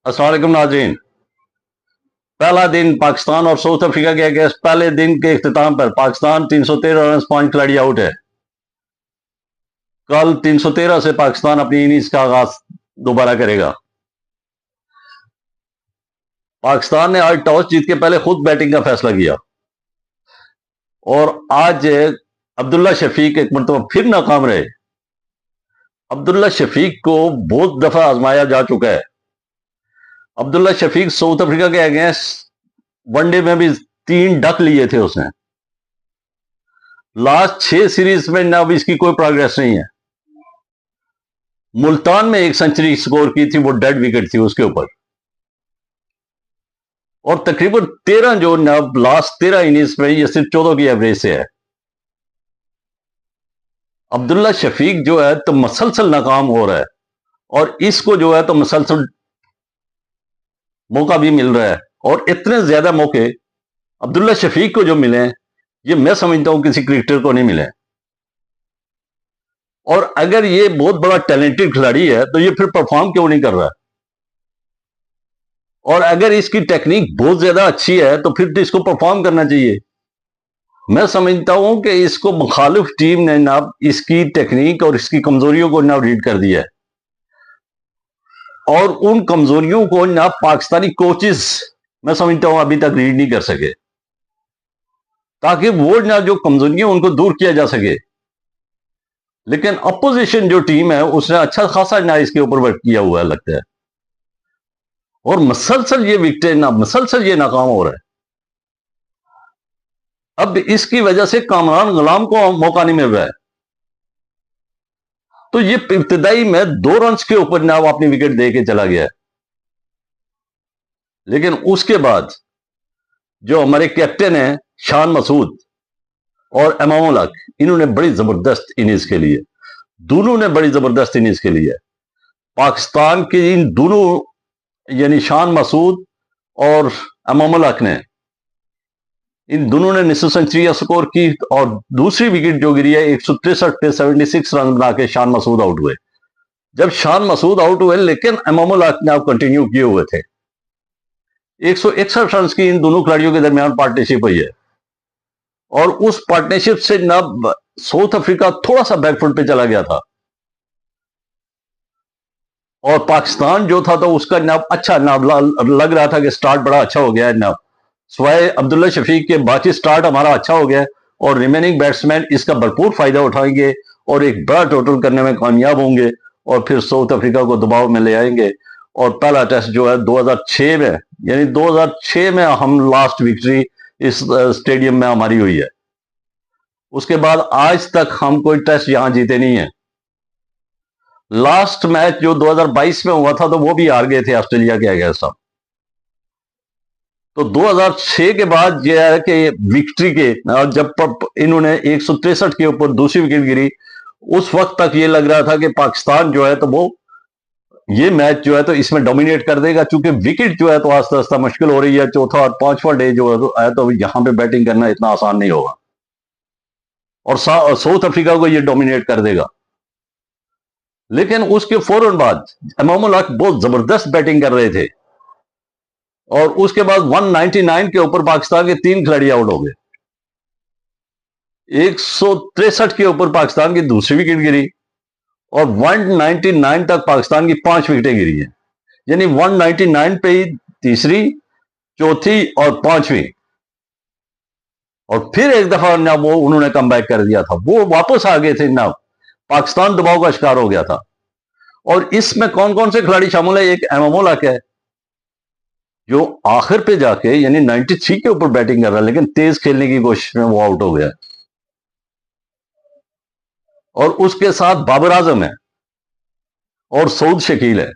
अस्सलाम वालेकुम नाज़रीन। पहला दिन पाकिस्तान और साउथ अफ्रीका के अगेंस्ट पहले दिन के इख्तिताम पर पाकिस्तान 313 रन 5 खिलाड़ी आउट है। कल 313 से पाकिस्तान अपनी इनिंग्स का आगाज दोबारा करेगा। पाकिस्तान ने आज टॉस जीत के पहले खुद बैटिंग का फैसला किया और आज अब्दुल्ला शफीक एक मरतबा फिर नाकाम रहे। अब्दुल्ला शफीक को बहुत दफा आजमाया जा चुका है। अब्दुल्ला शफीक साउथ अफ्रीका के अगेंस्ट वनडे में भी 3 डक लिए थे उसने। लास्ट 6 सीरीज में ना भी इसकी कोई प्रोग्रेस नहीं है। मुल्तान में 1 सेंचुरी स्कोर की थी, वो डेड विकेट थी उसके ऊपर। और तकरीबन 13 जो ना लास्ट 13 इनिंग्स में ये सिर्फ 14 की एवरेज से है। अब्दुल्ला शफीक जो है तो मसलसल नाकाम हो रहा है और इसको जो है तो मसलसल मौका भी मिल रहा है। और इतने ज्यादा मौके अब्दुल्ला शफीक को जो मिले ये मैं समझता हूं किसी क्रिकेटर को नहीं मिले। और अगर ये बहुत बड़ा टैलेंटेड खिलाड़ी है तो ये फिर परफॉर्म क्यों नहीं कर रहा है? और अगर इसकी टेक्निक बहुत ज्यादा अच्छी है तो फिर तो इसको परफॉर्म करना चाहिए। मैं समझता हूं कि इसको मुखालिफ टीम ने ना इसकी टेक्निक और इसकी कमजोरियों को ना रीड कर दिया है और उन कमजोरियों को ना पाकिस्तानी कोचेस मैं समझता हूं अभी तक रीड नहीं कर सके, ताकि वो ना जो कमजोरियां उनको दूर किया जा सके। लेकिन अपोजिशन जो टीम है उसने अच्छा खासा ना इसके ऊपर वर्क किया हुआ है लगता है और मसलसल ये विकेट ना मसलसल ये नाकाम हो रहा है। अब इसकी वजह से कामरान गुलाम को मौका नहीं मिल रहा है। तो ये इब्तिदाई में 2 रन के ऊपर ना वो अपनी विकेट दे के चला गया है। लेकिन उसके बाद जो हमारे कैप्टन है शान मसूद और इमाम उल हक, इन्होंने बड़ी जबरदस्त इनिंग्स के लिए, दोनों ने बड़ी जबरदस्त इनिंग्स के लिए पाकिस्तान के इन दोनों यानी शान मसूद और इमाम उल हक ने इन दोनों ने निसफ सेंचुरियां स्कोर की और दूसरी विकेट जो गिरी है 163 पे 76 रन बना के शान मसूद आउट हुए। जब शान मसूद आउट हुए लेकिन इमाम उल हक ने आप कंटिन्यू किए हुए थे। 161 रन की इन दोनों खिलाड़ियों के दरमियान पार्टनरशिप हुई है और उस पार्टनरशिप से ना साउथ अफ्रीका थोड़ा सा बैकफुट पे चला गया था और पाकिस्तान जो था तो उसका ना अच्छा ना लग रहा था कि स्टार्ट बड़ा अच्छा हो गया है। ना स्वाय अब्दुल्ला शफीक के बाकी स्टार्ट हमारा अच्छा हो गया और रिमेनिंग बैट्समैन इसका भरपूर फायदा उठाएंगे और एक बड़ा टोटल करने में कामयाब होंगे और फिर साउथ अफ्रीका को दबाव में ले आएंगे। और पहला टेस्ट जो है 2006 में, यानी 2006 में हम लास्ट विक्ट्री इस स्टेडियम में हमारी हुई है। उसके बाद आज तक हम कोई टेस्ट यहां जीते नहीं है। लास्ट मैच जो 2022 में हुआ था तो वो भी हार गए थे ऑस्ट्रेलिया के अगेंस्ट हम। तो 2006 के बाद यह है कि विक्ट्री के जब इन्होंने 163 के ऊपर दूसरी विकेट गिरी, उस वक्त तक ये लग रहा था कि पाकिस्तान जो है तो वो ये मैच जो है तो इसमें डोमिनेट कर देगा, क्योंकि विकेट जो है तो आस्ता आस्ता मुश्किल हो रही है। चौथा और 5वां डे जो है तो यहां पे बैटिंग करना इतना आसान नहीं होगा और साउथ अफ्रीका को ये डोमिनेट कर देगा। लेकिन उसके फौरन बाद इमाम उल हक बहुत जबरदस्त बैटिंग कर रहे थे और उसके बाद 199 के ऊपर पाकिस्तान के 3 खिलाड़ी आउट हो गए। 163 के ऊपर पाकिस्तान की दूसरी विकेट गिरी और 199 तक पाकिस्तान की 5 विकेटें गिरी हैं, यानी 199 पे ही तीसरी, चौथी और 5वीं। और फिर एक दफा ना वो उन्होंने कम बैक कर दिया था, वो वापस आ गए थे ना, पाकिस्तान दबाव का शिकार हो गया था। और इसमें कौन कौन से खिलाड़ी शामिल है? एक इमाम उल हक है जो आखिर पे जाके यानी 93 के ऊपर बैटिंग कर रहा है, लेकिन तेज खेलने की कोशिश में वो आउट हो गया। और उसके साथ बाबर आजम है और सऊद शकील है।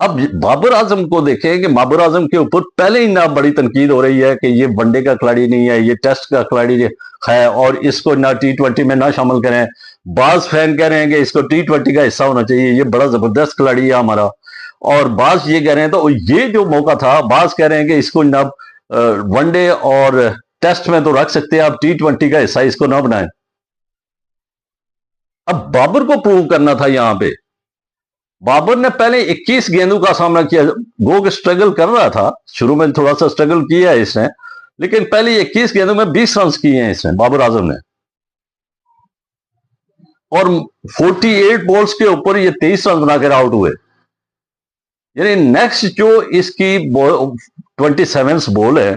अब बाबर आजम को देखें कि बाबर आजम के ऊपर पहले ही ना बड़ी तनकीद हो रही है कि ये वनडे का खिलाड़ी नहीं है, ये टेस्ट का खिलाड़ी है और इसको ना T20 में ना शामिल करें। बाज फैन कह रहे हैं कि इसको T20 का हिस्सा होना चाहिए, ये बड़ा जबरदस्त खिलाड़ी है हमारा। और बाज ये कह रहे हैं, तो ये जो मौका था, बाज कह रहे हैं कि इसको ना वनडे और टेस्ट में तो रख सकते हैं, आप T20 का हिस्सा इसको ना बनाएं। अब बाबर को प्रूव करना था यहां पे बाबर ने पहले 21 गेंदों का सामना किया। गो के स्ट्रगल कर रहा था, शुरू में थोड़ा सा स्ट्रगल किया है इसने, लेकिन पहले 21 गेंदों में 20 रन किए हैं इसने, बाबर आजम ने। और 48 बॉल्स के ऊपर ये 23 रन बनाकर आउट हुए। यानी नेक्स्ट जो इसकी 27 बॉल है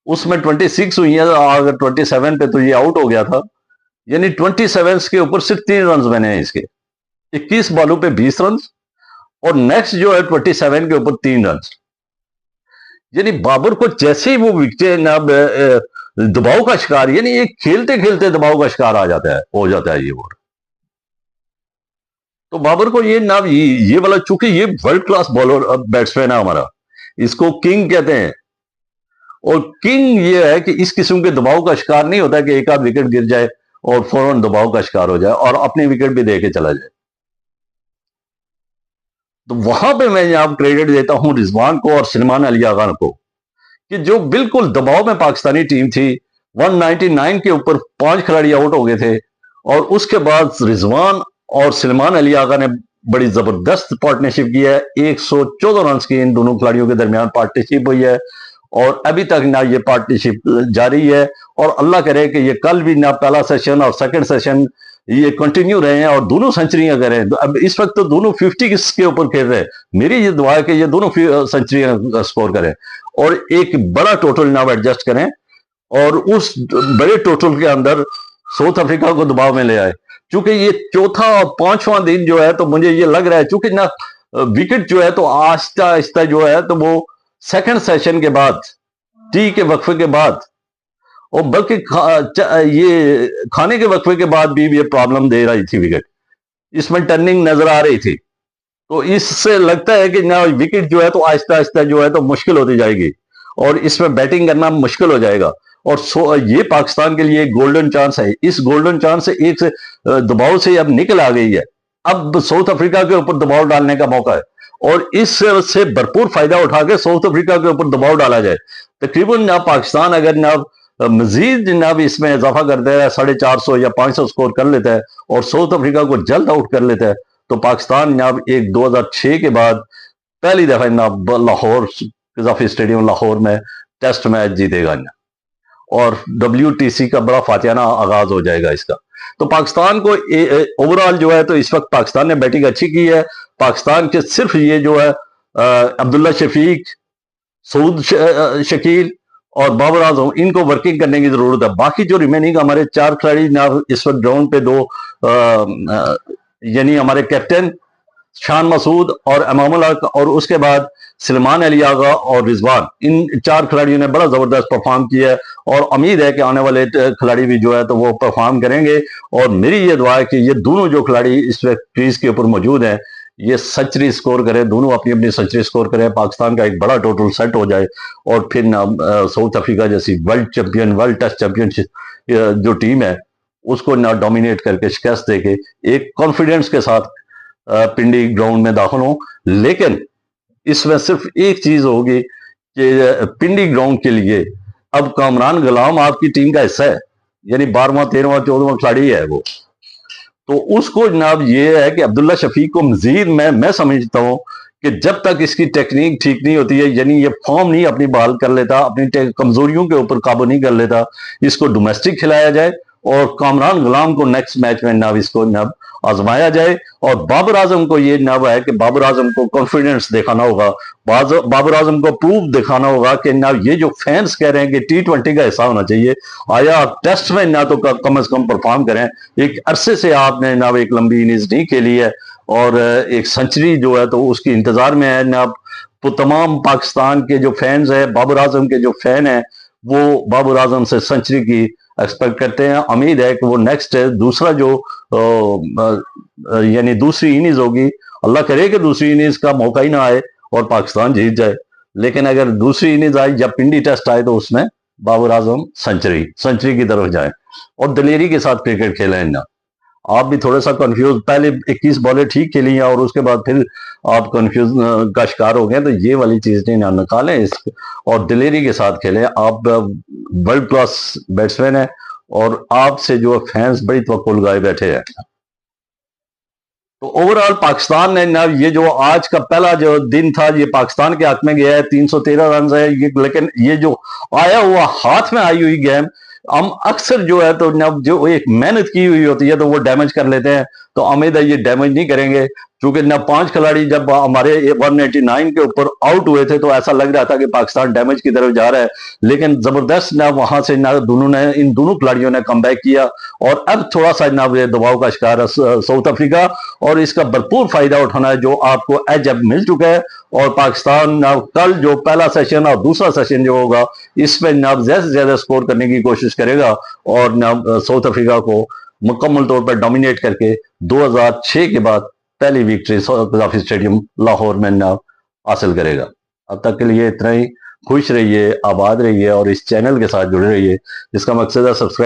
उसमें 26 हुई है, अगर 27 पे तो ये आउट हो गया था। यानी 27 के ऊपर सिर्फ 3 रन बने हैं इसके, 21 बॉलों पे 20 रन, और नेक्स्ट जो है 27 के ऊपर 3 रन। यानी बाबर को जैसे ही वो विकेट ना दबाव का शिकार, यानी ये खेलते खेलते दबाव का शिकार आ जाता है, हो जाता है ये बॉल। तो बाबर को ये ना ये वाला, चूंकि ये वर्ल्ड क्लास बॉलर बैट्समैन है हमारा, इसको किंग कहते हैं। और किंग ये है कि इस किस्म के दबाव का शिकार नहीं होता कि एक आध विकेट गिर जाए और फौरन दबाव का शिकार हो जाए और अपनी विकेट भी दे के चला जाए। तो वहां पे मैं यहां क्रेडिट देता हूं रिजवान को और सलमान अली आगा को, कि जो बिल्कुल दबाव में पाकिस्तानी टीम थी, 199 के ऊपर 5 खिलाड़ी आउट हो गए थे, और उसके बाद रिजवान और सलमान अली आगा ने बड़ी जबरदस्त पार्टनरशिप की है। 114 रन की इन दोनों खिलाड़ियों के दरमियान पार्टनरशिप हुई है, और अभी तक ना ये पार्टनरशिप जारी है। और अल्लाह करे कि ये कल भी ना पहला सेशन और सेकंड सेशन ये कंटिन्यू रहे हैं और दोनों सेंचुरियां करें। अब इस वक्त तो दोनों 50 के ऊपर खेल रहे हैं। मेरी ये दुआ है कि ये दोनों सेंचुरियां स्कोर करें और एक बड़ा टोटल नाम एडजस्ट करें, और उस बड़े टोटल के अंदर साउथ अफ्रीका को दबाव में ले आए। क्योंकि ये चौथा और पांचवा दिन जो है, तो मुझे ये लग रहा है, चूंकि ना विकेट जो है तो आहिस्ता आहिस्ता जो है तो वो सेकंड सेशन के बाद, टी के वक्फे के बाद, और बल्कि ये खाने के वक्फे के बाद भी ये प्रॉब्लम दे रही थी विकेट, इसमें टर्निंग नजर आ रही थी। तो इससे लगता है कि ना विकेट जो है तो आहिस्ता आहिस्ता जो है तो मुश्किल होती जाएगी और इसमें बैटिंग करना मुश्किल हो जाएगा। और ये पाकिस्तान के लिए एक गोल्डन चांस है। इस गोल्डन चांस से एक दबाव से अब निकल आ गई है। अब साउथ अफ्रीका के ऊपर दबाव डालने का मौका है, और इससे भरपूर फायदा उठा के साउथ अफ्रीका के ऊपर दबाव डाला जाए। तकरीबन ना पाकिस्तान अगर ना मजीद ना भी इसमें इजाफा करता है, 450 या 500 स्कोर कर लेता है और साउथ अफ्रीका को जल्द आउट कर लेता है, तो पाकिस्तान ना एक 2006 के बाद पहली दफा ना लाहौर कजाफी स्टेडियम लाहौर में टेस्ट मैच जीतेगा ना, और WTC का बड़ा फातियाना आगाज हो जाएगा इसका। तो पाकिस्तान को ओवरऑल जो है तो इस वक्त पाकिस्तान ने बैटिंग अच्छी की है। पाकिस्तान के सिर्फ ये जो है अब्दुल्ला शफीक, सऊद शकील और बाबर आजम, इनको वर्किंग करने की जरूरत है। बाकी जो रिमेनिंग हमारे 4 खिलाड़ी ना इस वक्त ग्राउंड पे, यानी हमारे कैप्टन शान मसूद और इमामुल हक, और उसके बाद सलमान अली आगा और रिजवान, इन 4 खिलाड़ियों ने बड़ा जबरदस्त परफॉर्म किया है। और उम्मीद है कि आने वाले खिलाड़ी भी जो है तो वो परफॉर्म करेंगे। और मेरी ये दुआ है कि ये दोनों जो खिलाड़ी इस वक्त क्रीज के ऊपर मौजूद हैं, ये सेंचुरी स्कोर करें, दोनों अपनी अपनी सेंचुरी स्कोर करें, पाकिस्तान का एक बड़ा टोटल सेट हो जाए, और फिर साउथ अफ्रीका जैसी world champion, world test championship जो टीम है, उसको ना डोमिनेट करके शिकस्त देके एक कॉन्फिडेंस के साथ पिंडी ग्राउंड में दाखिल हो। लेकिन इसमें सिर्फ एक चीज होगी कि पिंडी ग्राउंड के लिए अब कामरान गुलाम आपकी टीम का हिस्सा है, यानी 12वां 13वां 14वां खिलाड़ी है वो। तो उसको जनाब ये है कि अब्दुल्ला शफीक को मजीद मैं समझता हूं कि जब तक इसकी टेक्निक ठीक नहीं होती है, यानी ये फॉर्म नहीं अपनी बहाल कर लेता, अपनी कमजोरियों के ऊपर काबू नहीं कर लेता, इसको डोमेस्टिक खिलाया जाए और कामरान गुलाम को नेक्स्ट मैच में नब इसको नब आजमाया जाए। और बाबर आजम को ये नब है कि बाबर आजम को कॉन्फिडेंस दिखाना होगा, बाबर आजम को प्रूफ दिखाना होगा कि ना ये जो फैंस कह रहे हैं कि T20 का हिस्सा होना चाहिए, आया आप टेस्ट में ना तो कम से कम परफॉर्म करें। एक अरसे से आपने ना एक लंबी इनिंग्स नहीं खेली है, और एक सेंचुरी जो है तो उसकी इंतजार में है ना। तो तमाम पाकिस्तान के जो फैंस है, बाबर आजम के जो फैन है, वो बाबर आजम से सेंचुरी की एक्सपेक्ट करते हैं। उम्मीद है कि वो नेक्स्ट दूसरा जो यानी दूसरी इनिंग्स होगी, अल्लाह करे कि दूसरी इनिंग्स का मौका ही ना आए और पाकिस्तान जीत जाए, लेकिन अगर दूसरी इनिंग्स आई या पिंडी टेस्ट आए तो उसमें बाबर आजम सेंचुरी की तरफ जाए और दलेरी के साथ क्रिकेट खेलें ना। आप भी थोड़ा सा कंफ्यूज, पहले 21 बॉलें ठीक खेली हैं और उसके बाद फिर आप कंफ्यूज का शिकार हो गए, तो ये वाली चीज नहीं ना निकालें इस, और दिलेरी के साथ खेलें। आप वर्ल्ड क्लास बैट्समैन है और आपसे जो फैंस बड़ी तवक्कुल लगाए बैठे हैं। तो ओवरऑल पाकिस्तान ने ना ये जो आज का पहला जो दिन था ये पाकिस्तान के हाथ में गया है, 313 रन है ये, लेकिन ये जो आया हुआ हाथ में आई हुई गेम हम अक्सर जो है तो ना जो एक मेहनत की हुई होती है तो वो डैमेज कर लेते हैं। तो उम्मीद है ये डैमेज नहीं करेंगे, क्योंकि ना 5 खिलाड़ी जब हमारे 189 के ऊपर आउट हुए थे तो ऐसा लग रहा था कि पाकिस्तान डैमेज की तरफ जा रहा है, लेकिन जबरदस्त ना वहां से ना इन दोनों खिलाड़ियों ने कम बैक किया और अब थोड़ा सा ना दबाव का शिकार है साउथ अफ्रीका, और इसका भरपूर फायदा उठाना है जो आपको एज अब मिल चुका है। और पाकिस्तान ना कल जो पहला सेशन और दूसरा सेशन जो होगा इसमें ना ज्यादा से ज्यादा स्कोर करने की कोशिश करेगा और ना साउथ अफ्रीका को मुकम्मल तौर पर डोमिनेट करके 2006 के बाद पहली विक्ट्री कज़ाफी स्टेडियम लाहौर में ना हासिल करेगा। अब तक के लिए इतना ही। खुश रहिए, आबाद रहिए और इस चैनल के साथ जुड़े रहिए जिसका मकसद है सब्सक्राइब